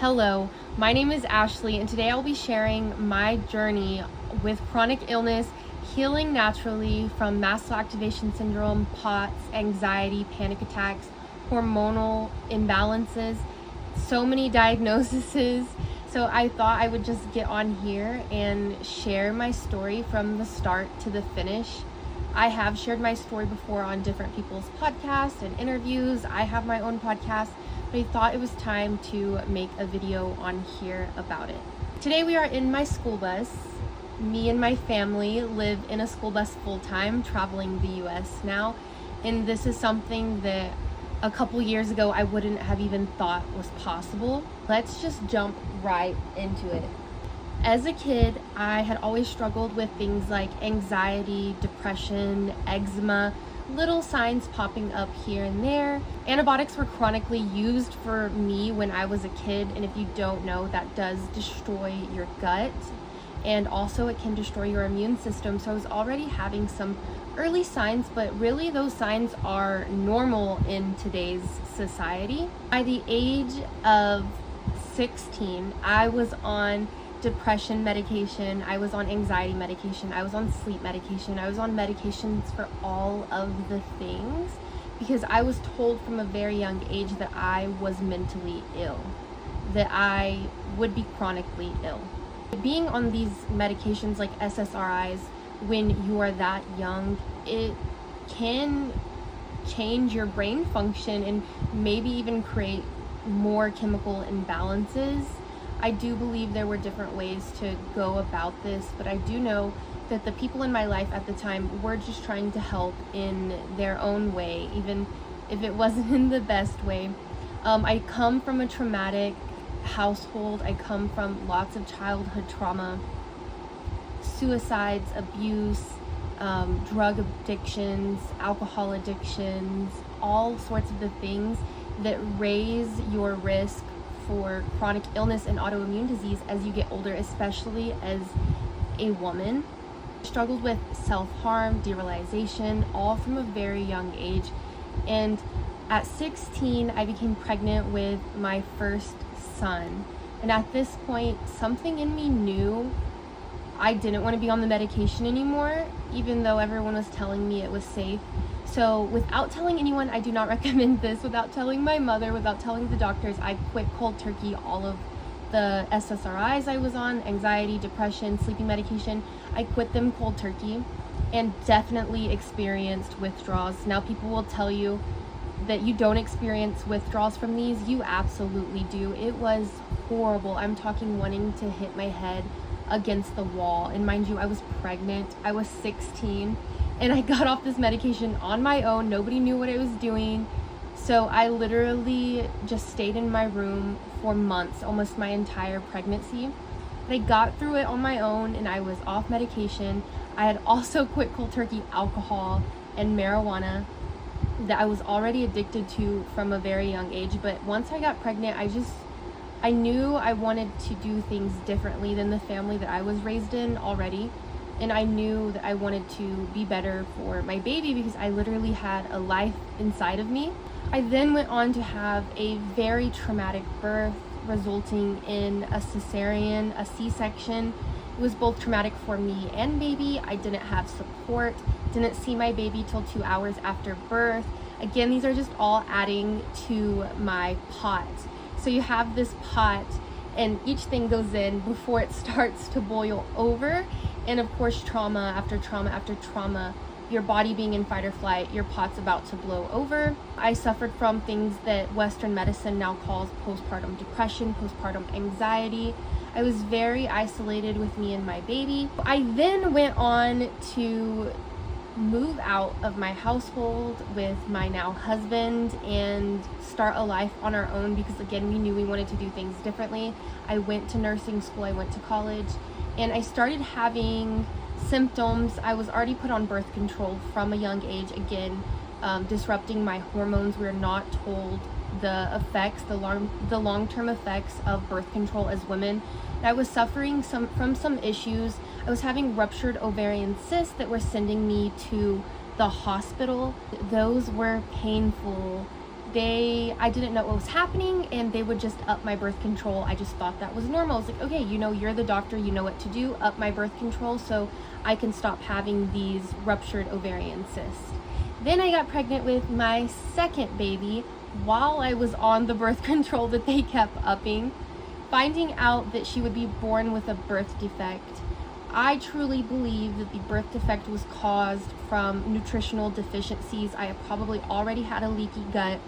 Hello, my name is Ashley, and today I'll be sharing my journey with chronic illness, healing naturally from mast cell activation syndrome, POTS, anxiety, panic attacks, hormonal imbalances, so many diagnoses. So I thought I would just get on here and share my story from the start to the finish. I have shared my story before on different people's podcasts and interviews. I have my own podcast, but I thought it was time to make a video on here about it. Today we are in my school bus. Me and my family live in a school bus full-time, traveling the US now, and this is something that a couple years ago I wouldn't have even thought was possible. Let's just jump right into it. As a kid, I had always struggled with things like anxiety, depression, eczema, little signs popping up here and there. Antibiotics were chronically used for me when I was a kid, and if you don't know, that does destroy your gut, and also it can destroy your immune system. So I was already having some early signs, but really those signs are normal in today's society. By the age of 16, I was on depression medication, I was on anxiety medication, I was on sleep medication, I was on medications for all of the things because I was told from a very young age that I was mentally ill, that I would be chronically ill. Being on these medications like SSRIs when you are that young, it can change your brain function and maybe even create more chemical imbalances. I do believe there were different ways to go about this, but I do know that the people in my life at the time were just trying to help in their own way, even if it wasn't in the best way. I come from a traumatic household. I come from lots of childhood trauma, suicides, abuse, drug addictions, alcohol addictions, all sorts of the things that raise your risk for chronic illness and autoimmune disease as you get older, especially as a woman. Struggled with self-harm, derealization, all from a very young age. And at 16, I became pregnant with my first son. And at this point, something in me knew I didn't want to be on the medication anymore, even though everyone was telling me it was safe. So without telling anyone, I do not recommend this. Without telling my mother, without telling the doctors, I quit cold turkey all of the SSRIs I was on, anxiety, depression, sleeping medication. I quit them cold turkey and definitely experienced withdrawals. Now people will tell you that you don't experience withdrawals from these. You absolutely do. It was horrible. I'm talking wanting to hit my head against the wall. And mind you, I was pregnant. I was 16. And I got off this medication on my own. Nobody knew what I was doing. So I literally just stayed in my room for months, almost my entire pregnancy. But I got through it on my own and I was off medication. I had also quit cold turkey alcohol and marijuana that I was already addicted to from a very young age. But once I got pregnant, I knew I wanted to do things differently than the family that I was raised in already. And I knew that I wanted to be better for my baby because I literally had a life inside of me. I then went on to have a very traumatic birth, resulting in a cesarean, a C-section. It was both traumatic for me and baby. I didn't have support, didn't see my baby till 2 hours after birth. Again, these are just all adding to my pot. So you have this pot and each thing goes in before it starts to boil over. And of course, trauma after trauma after trauma, your body being in fight or flight, your pot's about to blow over. I suffered from things that Western medicine now calls postpartum depression, postpartum anxiety. I was very isolated with me and my baby. I then went on to move out of my household with my now husband and start a life on our own because again, we knew we wanted to do things differently. I went to nursing school, I went to college, and I started having symptoms. I was already put on birth control from a young age, again, disrupting my hormones. We're not told the effects, the long-term effects of birth control as women. And I was suffering from some issues. I was having ruptured ovarian cysts that were sending me to the hospital. Those were painful. I didn't know what was happening, and they would just up my birth control. I just thought that was normal. I was like, okay, you know, you're the doctor, you know what to do, up my birth control so I can stop having these ruptured ovarian cysts. Then I got pregnant with my second baby while I was on the birth control that they kept upping, finding out that she would be born with a birth defect. I truly believe that the birth defect was caused from nutritional deficiencies. I had probably already had a leaky gut.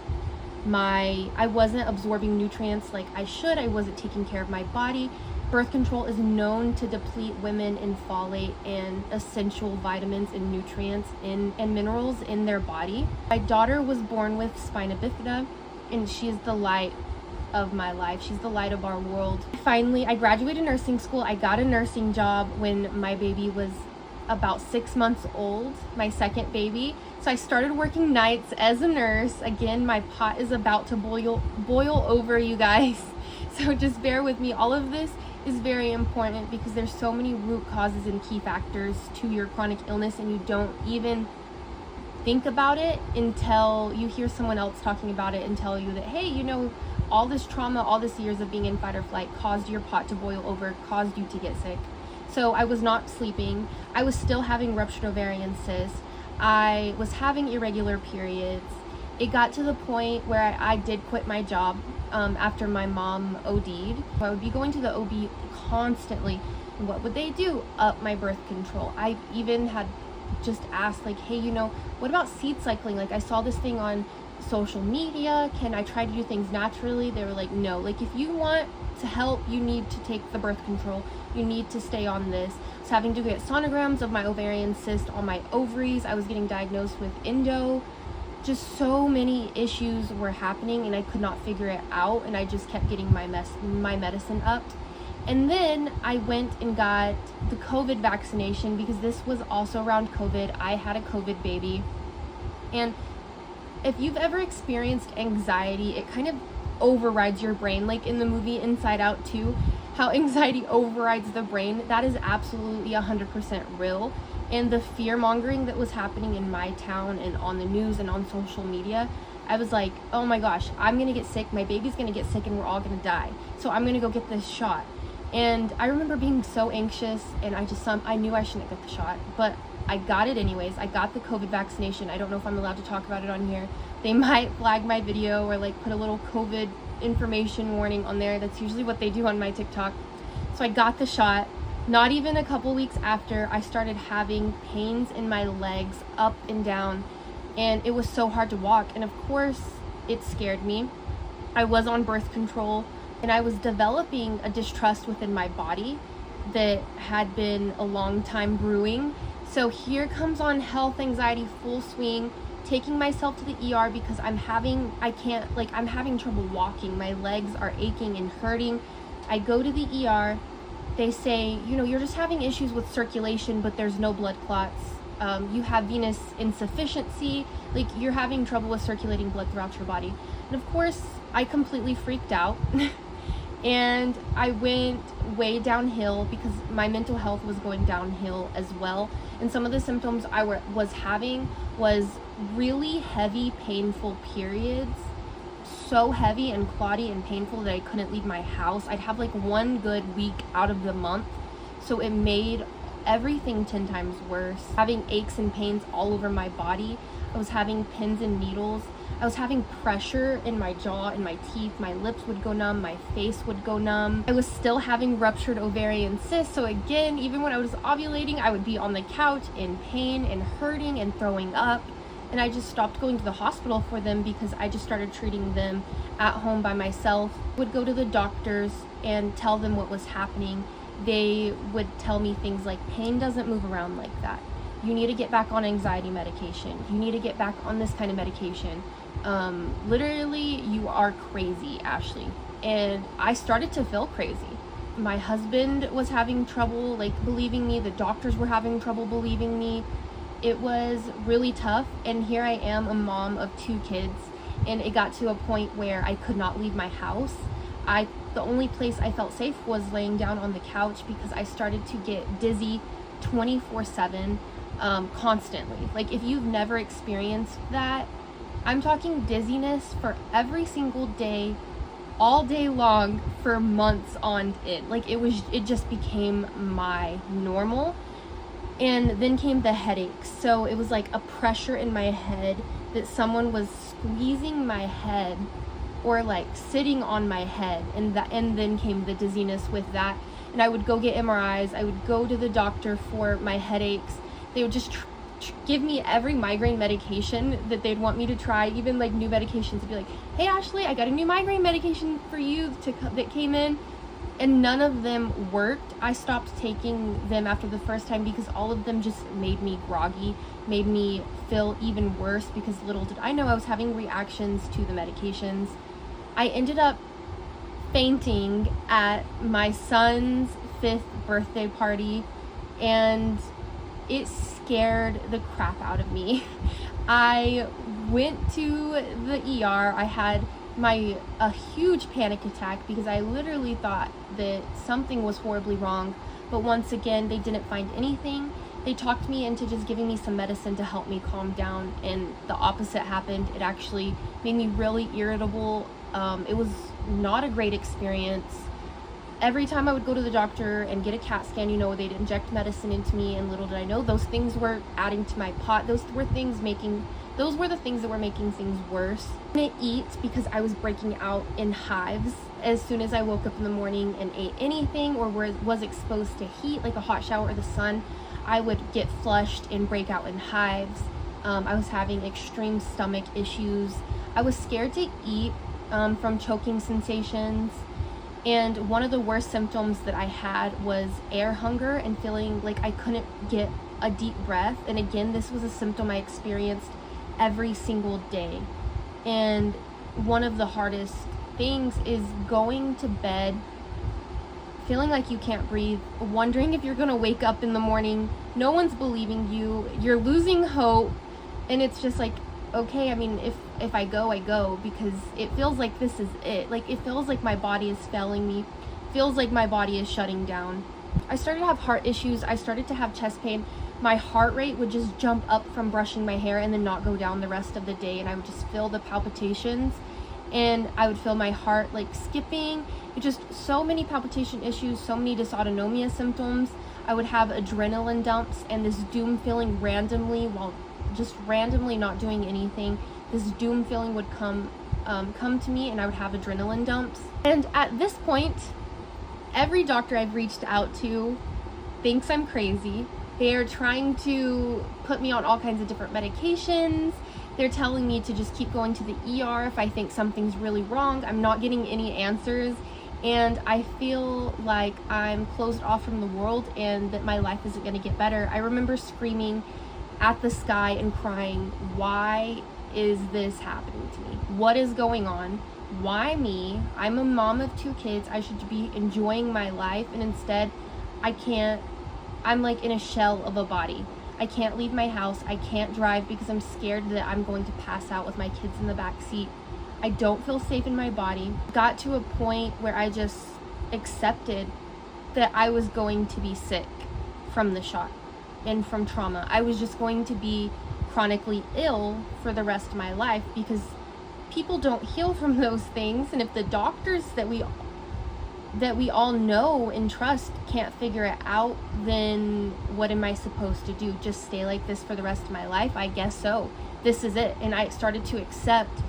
I wasn't absorbing nutrients like I should. I wasn't taking care of my body. Birth control is known to deplete women in folate and essential vitamins and nutrients and minerals in their body. My daughter was born with spina bifida, and she is the light of my life. She's the light of our world. Finally, I graduated nursing school. I got a nursing job when my baby was about 6 months old, my second baby. So I started working nights as a nurse. Again, my pot is about to boil over, you guys. So just bear with me. All of this is very important because there's so many root causes and key factors to your chronic illness, and you don't even think about it until you hear someone else talking about it and tell you that, hey, you know, all this trauma, all this years of being in fight or flight caused your pot to boil over, caused you to get sick. So I was not sleeping. I was still having ruptured ovarian cysts. I was having irregular periods. It got to the point where I did quit my job after my mom OD'd. I would be going to the OB constantly. What would they do? Up my birth control. I even had just asked, like, hey, you know, what about seed cycling? Like, I saw this thing on social media. Can I try to do things naturally? They were like, no. Like, if you want to help, you need to take the birth control. You need to stay on this. I was having to get sonograms of my ovarian cyst on my ovaries. I was getting diagnosed with endo. Just so many issues were happening, and I could not figure it out, and I just kept getting my medicine upped. And then I went and got the COVID vaccination because this was also around COVID. I had a COVID baby. And if you've ever experienced anxiety, it kind of overrides your brain, like in the movie Inside Out 2, how anxiety overrides the brain. That is absolutely 100% real. And the fear mongering that was happening in my town and on the news and on social media, I was like, oh my gosh, I'm gonna get sick, my baby's gonna get sick, and we're all gonna die. So I'm gonna go get this shot. And I remember being so anxious, and I knew I shouldn't get the shot, but I got it anyways. I got the COVID vaccination. I don't know if I'm allowed to talk about it on here. They might flag my video or like put a little COVID information warning on there. That's usually what they do on my TikTok. So I got the shot. Not even a couple weeks after, I started having pains in my legs up and down, and it was so hard to walk. And of course, it scared me. I was on birth control, and I was developing a distrust within my body that had been a long time brewing. So here comes on health anxiety full swing, taking myself to the ER because I'm having trouble walking. My legs are aching and hurting. I go to the ER. They say, you know, you're just having issues with circulation, but there's no blood clots. You have venous insufficiency, like you're having trouble with circulating blood throughout your body. And of course, I completely freaked out. And I went way downhill because my mental health was going downhill as well. And some of the symptoms I was having was really heavy, painful periods. So heavy and clotty and painful that I couldn't leave my house. I'd have like one good week out of the month. So it made everything 10 times worse. Having aches and pains all over my body. I was having pins and needles. I was having pressure in my jaw and my teeth. My lips would go numb. My face would go numb. I was still having ruptured ovarian cysts. So again, even when I was ovulating, I would be on the couch in pain and hurting and throwing up. And I just stopped going to the hospital for them because I just started treating them at home by myself. I would go to the doctors and tell them what was happening. They would tell me things like, pain doesn't move around like that. You need to get back on anxiety medication. You need to get back on this kind of medication. Literally, you are crazy, Ashely. And I started to feel crazy. My husband was having trouble believing me. The doctors were having trouble believing me. It was really tough, and here I am, a mom of 2 kids, and it got to a point where I could not leave my house. The only place I felt safe was laying down on the couch because I started to get dizzy 24/7, constantly. Like, if you've never experienced that, I'm talking dizziness for every single day, all day long, for months on end. Like, it just became my normal. And then came the headaches. So it was like a pressure in my head that someone was squeezing my head or like sitting on my head, and then came the dizziness with that. And I would go get MRIs, I would go to the doctor for my headaches. They would just give me every migraine medication that they'd want me to try, even like new medications. They'd be like, hey Ashely, I got a new migraine medication for you that came in. And none of them worked. I stopped taking them after the first time because all of them just made me groggy, made me feel even worse, because little did I know I was having reactions to the medications. I ended up fainting at my son's 5th birthday party, and it scared the crap out of me. I went to the ER. I had a huge panic attack because I literally thought that something was horribly wrong. But once again, they didn't find anything. They talked me into just giving me some medicine to help me calm down, and the opposite happened. It actually made me really irritable. It was not a great experience. Every time I would go to the doctor and get a CAT scan, they'd inject medicine into me, and little did I know those things were adding to my pot. Those were the things that were making things worse. I didn't eat because I was breaking out in hives as soon as I woke up in the morning and ate anything or was exposed to heat, like a hot shower or the sun. I would get flushed and break out in hives. I was having extreme stomach issues. I was scared to eat from choking sensations. And one of the worst symptoms that I had was air hunger and feeling like I couldn't get a deep breath. And again, this was a symptom I experienced every single day. And one of the hardest things is going to bed feeling like you can't breathe, wondering if you're gonna wake up in the morning. No one's believing you. You're losing hope. And it's just like, okay, I mean, if I go, I go, because it feels like this is it. Like, it feels like my body is failing me. Feels like my body is shutting down. I started to have heart issues. I started to have chest pain. My heart rate would just jump up from brushing my hair and then not go down the rest of the day. And I would just feel the palpitations, and I would feel my heart like skipping. It just so many palpitation issues, so many dysautonomia symptoms. I would have adrenaline dumps and this doom feeling randomly while just randomly not doing anything. This doom feeling would come to me, and I would have adrenaline dumps. And at this point, every doctor I've reached out to thinks I'm crazy. They're trying to put me on all kinds of different medications. They're telling me to just keep going to the ER if I think something's really wrong. I'm not getting any answers, and I feel like I'm closed off from the world and that my life isn't going to get better. I remember screaming at the sky and crying, why is this happening to me? What is going on? Why me? I'm a mom of 2 kids. I should be enjoying my life, and instead I can't. I'm like in a shell of a body. I can't leave my house. I can't drive because I'm scared that I'm going to pass out with my kids in the back seat. I don't feel safe in my body. Got to a point where I just accepted that I was going to be sick from the shot and from trauma. I was just going to be chronically ill for the rest of my life, because people don't heal from those things. And if the doctors that we all know and trust can't figure it out, then what am I supposed to do? Just stay like this for the rest of my life? I guess so. This is it. And I started to accept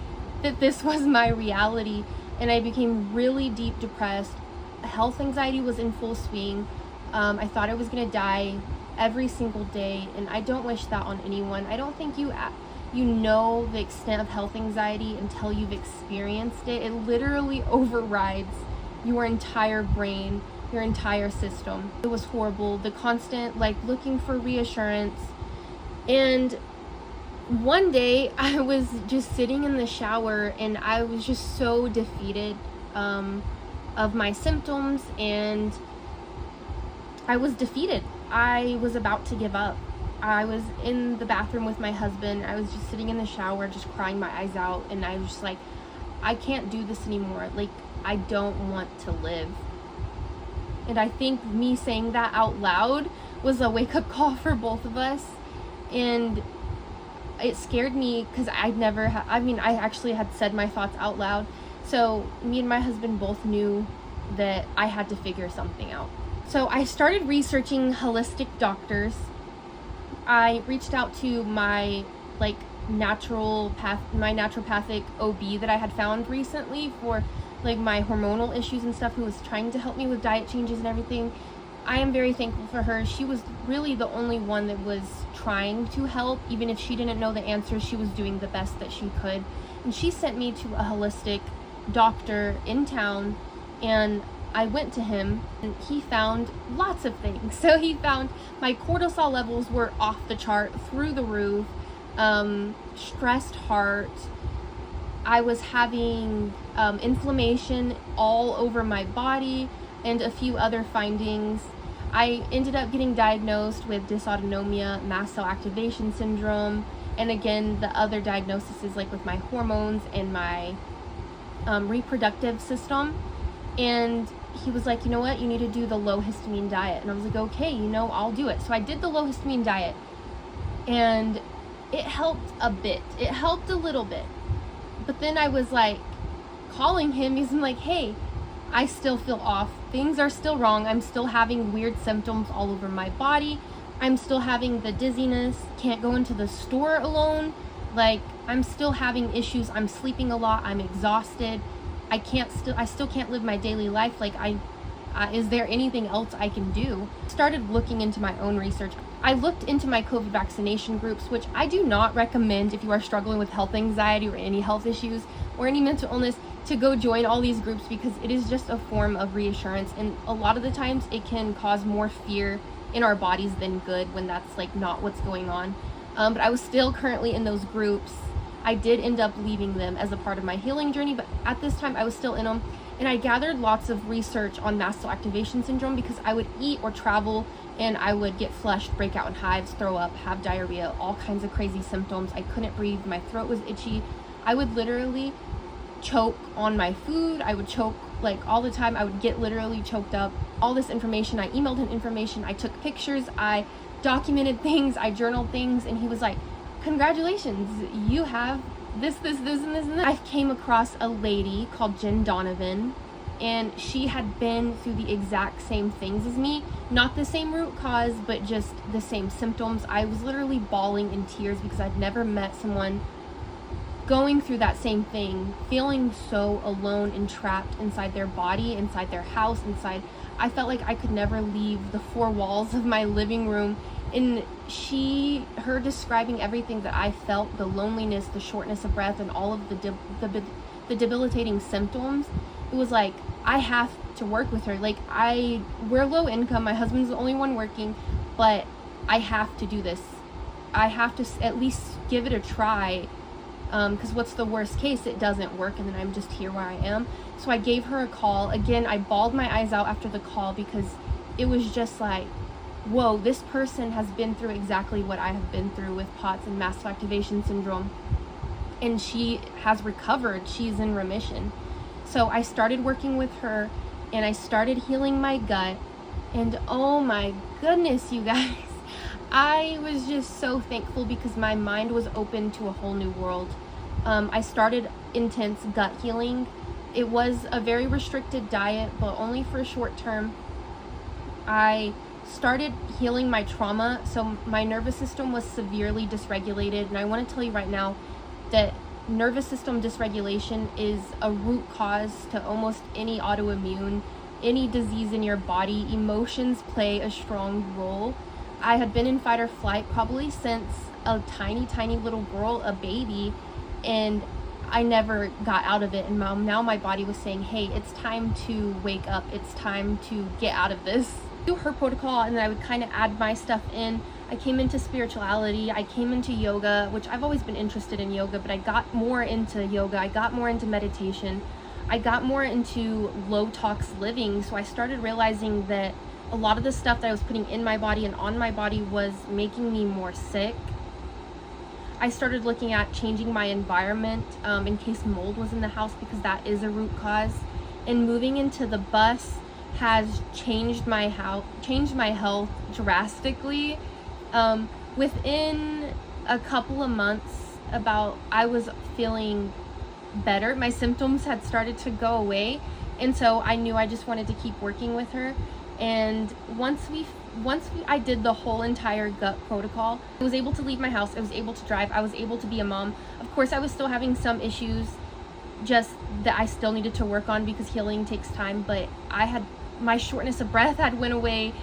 that this was my reality, and I became really deep depressed. Health anxiety was in full swing. I thought I was gonna die every single day, and I don't wish that on anyone. I don't think you know the extent of health anxiety until you've experienced it. It literally overrides your entire brain, your entire system. It was horrible. The constant looking for reassurance. And one day I was just sitting in the shower, and I was just so defeated of my symptoms, and I was defeated. I was about to give up. I was in the bathroom with my husband. I was just sitting in the shower, just crying my eyes out, and I was just like, I can't do this anymore. I don't want to live. And I think me saying that out loud was a wake-up call for both of us. And it scared me because I actually had said my thoughts out loud. So me and my husband both knew that I had to figure something out. So I started researching holistic doctors. I reached out to my naturopathic OB that I had found recently for like my hormonal issues and stuff, who was trying to help me with diet changes and everything. I am very thankful for her. She was really the only one that was trying to help. Even if she didn't know the answers, she was doing the best that she could. And she sent me to a holistic doctor in town, and I went to him, and he found lots of things. So he found my cortisol levels were off the chart, through the roof, stressed heart. I was having inflammation all over my body, and a few other findings. I ended up getting diagnosed with dysautonomia, mast cell activation syndrome, and again, the other diagnoses is like with my hormones and my reproductive system. And he was like, you know what, you need to do the low histamine diet. And I was like, okay, I'll do it. So I did the low histamine diet, and it helped a bit. It helped a little bit. But then I was like calling him because I'm like, hey, I still feel off. Things are still wrong. I'm still having weird symptoms all over my body. I'm still having the dizziness. Can't go into the store alone. Like, I'm still having issues. I'm sleeping a lot. I'm exhausted. I still can't live my daily life. Like, is there anything else I can do? Started looking into my own research. I looked into my COVID vaccination groups, which I do not recommend if you are struggling with health anxiety or any health issues or any mental illness, to go join all these groups, because it is just a form of reassurance, and a lot of the times it can cause more fear in our bodies than good when that's like not what's going on. But I was still currently in those groups. I did end up leaving them as a part of my healing journey, but at this time I was still in them, and I gathered lots of research on mast cell activation syndrome because I would eat or travel and I would get flushed, break out in hives, throw up, have diarrhea, all kinds of crazy symptoms. I couldn't breathe, my throat was itchy. I would literally choke on my food. I would choke like all the time. I would get literally choked up. All this information, I emailed him information, I took pictures, I documented things, I journaled things, and he was like, congratulations, you have this, and this, and this. I came across a lady called Jen Donovan, and she had been through the exact same things as me. Not the same root cause, but just the same symptoms. I was literally bawling in tears because I'd never met someone going through that same thing, feeling so alone and trapped inside their body, inside their house, I felt like I could never leave the four walls of my living room. And her describing everything that I felt, the loneliness, the shortness of breath, and all of the debilitating symptoms, it was like, I have to work with her. Like, we're low income, my husband's the only one working, but I have to do this. I have to at least give it a try. Because what's the worst case? It doesn't work, and then I'm just here where I am. So I gave her a call. Again, I bawled my eyes out after the call because it was just like, whoa, this person has been through exactly what I have been through with POTS and mast cell activation syndrome. And she has recovered. She's in remission. So I started working with her, and I started healing my gut. And oh my goodness, you guys. I was just so thankful because my mind was open to a whole new world. I started intense gut healing. It was a very restricted diet, but only for a short term. I started healing my trauma. So my nervous system was severely dysregulated. And I want to tell you right now that nervous system dysregulation is a root cause to almost any autoimmune, any disease in your body. Emotions play a strong role. I had been in fight or flight probably since a tiny little girl, a baby, and I never got out of it. And now my body was saying, hey, it's time to wake up. It's time to get out of this. Do her protocol, and then I would kind of add my stuff in. I came into spirituality. I came into yoga, which I've always been interested in yoga, but I got more into yoga. I got more into meditation. I got more into low tox living. So I started realizing that a lot of the stuff that I was putting in my body and on my body was making me more sick. I started looking at changing my environment in case mold was in the house, because that is a root cause. And moving into the bus has changed my health drastically. Within a couple of months, I was feeling better. My symptoms had started to go away, and so I knew I just wanted to keep working with her. And once I did the whole entire gut protocol, I was able to leave my house, I was able to drive, I was able to be a mom. Of course, I was still having some issues just that I still needed to work on because healing takes time, but my shortness of breath had went away.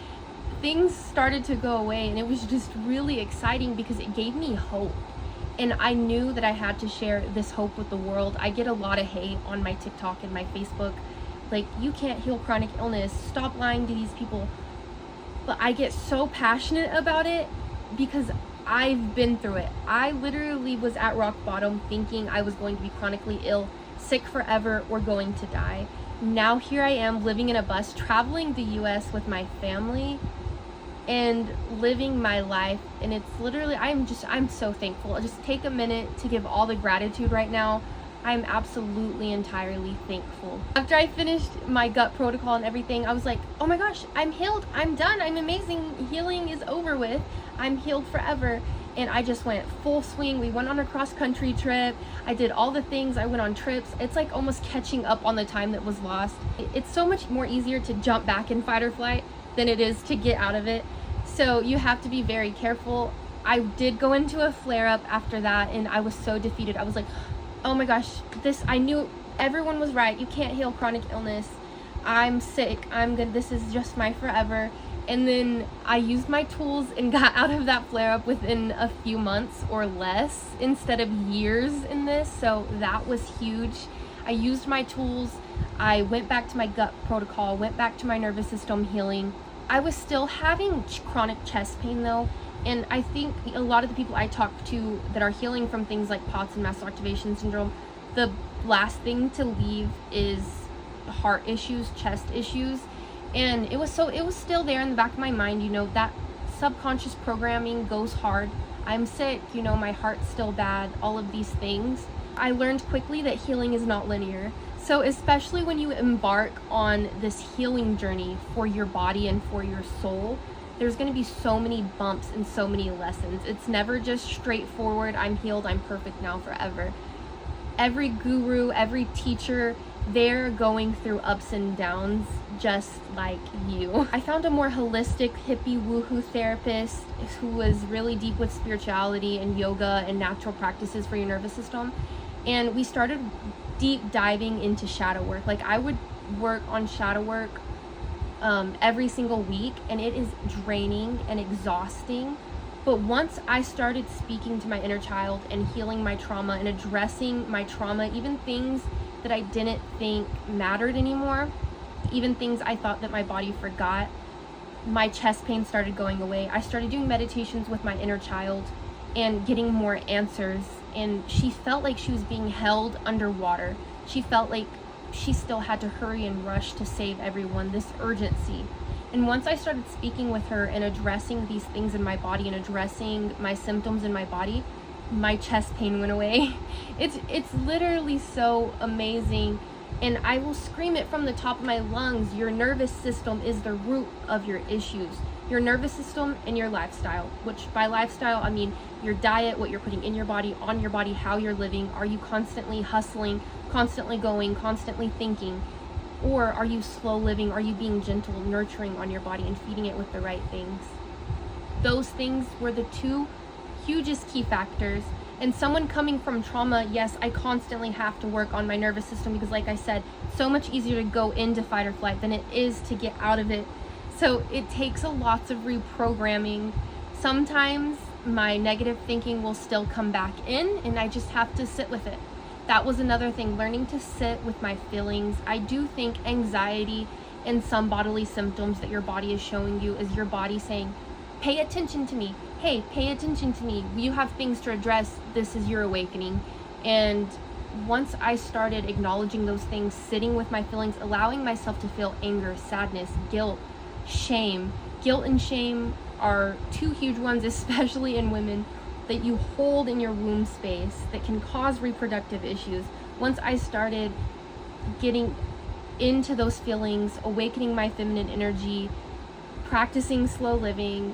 Things started to go away, and it was just really exciting because it gave me hope. And I knew that I had to share this hope with the world. I get a lot of hate on my TikTok and my Facebook. Like, you can't heal chronic illness. Stop lying to these people. But I get so passionate about it because I've been through it. I literally was at rock bottom thinking I was going to be chronically ill, sick forever, or going to die. Now here I am living in a bus, traveling the US with my family and living my life, and it's literally, I'm so thankful. I'll just take a minute to give all the gratitude right now. I'm absolutely entirely thankful. After I finished my gut protocol and everything, I was like, oh my gosh, I'm healed, I'm done, I'm amazing, healing is over with, I'm healed forever. And I just went full swing. We went on a cross-country trip. I did all the things. I went on trips. It's like almost catching up on the time that was lost. It's so much more easier to jump back in fight or flight than it is to get out of it. So you have to be very careful. I did go into a flare-up after that, and I was so defeated. I was like, oh my gosh, I knew everyone was right. You can't heal chronic illness. I'm sick. This is just my forever. And then I used my tools and got out of that flare-up within a few months or less instead of years in this. So that was huge. I used my tools. I went back to my gut protocol, went back to my nervous system healing. I was still having chronic chest pain though. And I think a lot of the people I talk to that are healing from things like Pcos and mast activation syndrome, the last thing to leave is heart issues, chest issues. And it was still there in the back of my mind, you know, that subconscious programming goes hard. I'm sick, you know, my heart's still bad, all of these things. I learned quickly that healing is not linear. So especially when you embark on this healing journey for your body and for your soul, there's going to be so many bumps and so many lessons. It's never just straightforward, I'm healed, I'm perfect now forever. Every guru, every teacher, they're going through ups and downs just like you. I found a more holistic, hippie, woohoo therapist who was really deep with spirituality and yoga and natural practices for your nervous system. And we started deep diving into shadow work. Like, I would work on shadow work every single week, and it is draining and exhausting. But once I started speaking to my inner child and healing my trauma and addressing my trauma, even things that I didn't think mattered anymore, even things I thought that my body forgot, my chest pain started going away. I started doing meditations with my inner child and getting more answers, and she felt like she was being held underwater. She felt like she still had to hurry and rush to save everyone, this urgency. And once I started speaking with her and addressing these things in my body and addressing my symptoms in my body, my chest pain went away. It's literally so amazing. And I will scream it from the top of my lungs. Your nervous system is the root of your issues. Your nervous system and your lifestyle, which by lifestyle, I mean your diet, what you're putting in your body, on your body, how you're living. Are you constantly hustling, constantly going, constantly thinking? Or are you slow living? Are you being gentle, nurturing on your body and feeding it with the right things? Those things were the two hugest key factors. And someone coming from trauma, yes, I constantly have to work on my nervous system because, like I said, so much easier to go into fight or flight than it is to get out of it. So it takes a lot of reprogramming. Sometimes my negative thinking will still come back in, and I just have to sit with it. That was another thing, learning to sit with my feelings. I do think anxiety and some bodily symptoms that your body is showing you is your body saying, pay attention to me. Hey, pay attention to me. You have things to address. This is your awakening. And once I started acknowledging those things, sitting with my feelings, allowing myself to feel anger, sadness, guilt, shame. Guilt and shame are two huge ones, especially in women, that you hold in your womb space that can cause reproductive issues. Once I started getting into those feelings, awakening my feminine energy, practicing slow living,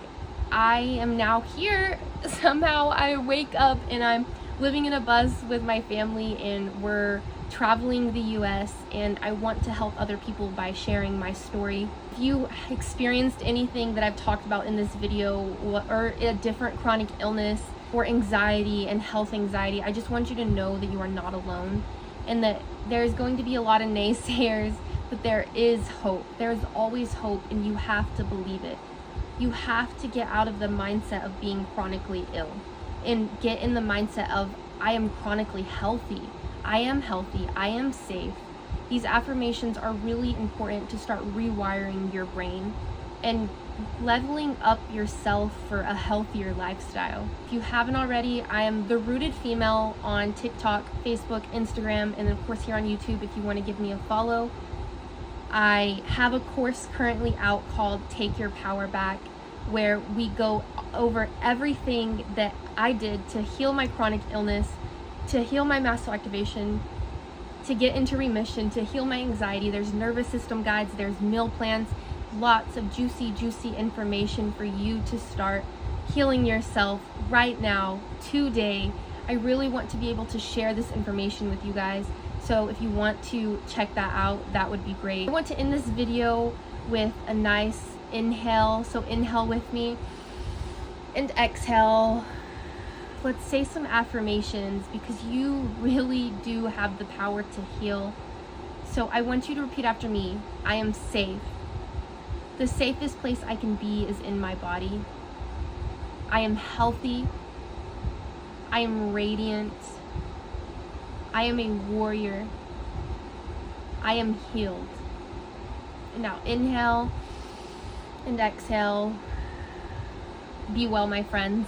I am now here. Somehow I wake up and I'm living in a bus with my family, and we're traveling the US, and I want to help other people by sharing my story. If you experienced anything that I've talked about in this video, or a different chronic illness or anxiety and health anxiety, I just want you to know that you are not alone, and that there's going to be a lot of naysayers, but there is hope. There's always hope, and you have to believe it. You have to get out of the mindset of being chronically ill and get in the mindset of, I am chronically healthy. I am healthy. I am safe. These affirmations are really important to start rewiring your brain and leveling up yourself for a healthier lifestyle. If you haven't already, I am The Rooted Female on TikTok, Facebook, Instagram, and of course here on YouTube if you want to give me a follow. I have a course currently out called Take Your Power Back, where we go over everything that I did to heal my chronic illness, to heal my mast cell activation, to get into remission, to heal my anxiety. There's nervous system guides, there's meal plans, lots of juicy information for you to start healing yourself right now, today. I really want to be able to share this information with you guys. So if you want to check that out, that would be great. I want to end this video with a nice inhale. So inhale with me and exhale. Let's say some affirmations, because you really do have the power to heal. So I want you to repeat after me. I am safe. The safest place I can be is in my body. I am healthy. I am radiant. I am a warrior. I am healed. And now inhale and exhale. Be well, my friends.